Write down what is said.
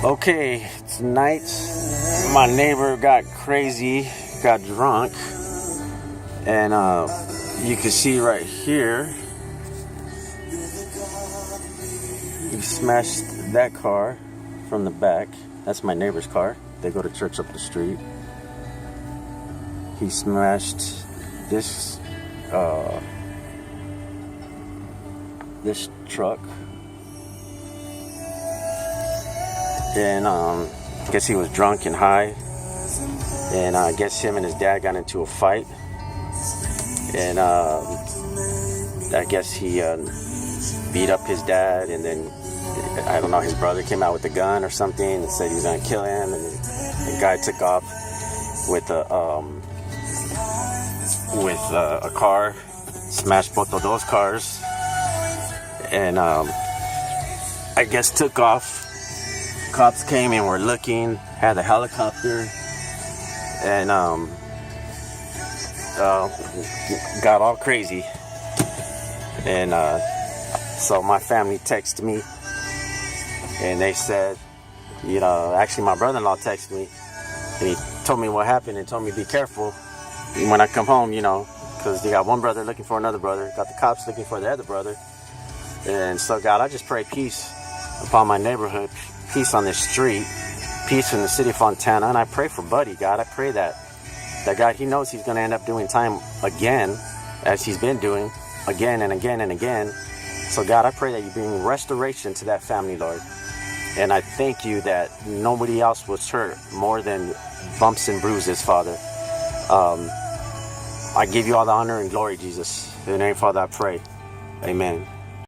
Okay, tonight my neighbor got crazy, got drunk, and you can see right here he smashed that car from the back. That's my neighbor's car. They go to church up the street. He smashed this this truck. And I guess he was drunk and high, and I guess him and his dad got into a fight, and I guess he beat up his dad, and then I don't know, his brother came out with a gun or something and said he was gonna kill him, and the guy took off with a car, smashed both of those cars, and I guess took off. Cops came and were looking, had a helicopter, and got all crazy. And so my family texted me, and they said, actually my brother-in-law texted me, and he told me what happened and told me be careful when I come home, because they got one brother looking for another brother, got the cops looking for the other brother. And so God, I just pray peace upon my neighborhood, peace on this street, peace in the city of Fontana. And I pray for Buddy, God. I pray that God, he knows he's going to end up doing time again, as he's been doing again and again and again. So God, I pray that you bring restoration to that family, Lord. And I thank you that nobody else was hurt more than bumps and bruises, Father. I give you all the honor and glory, Jesus. In the name, Father, I pray. Amen.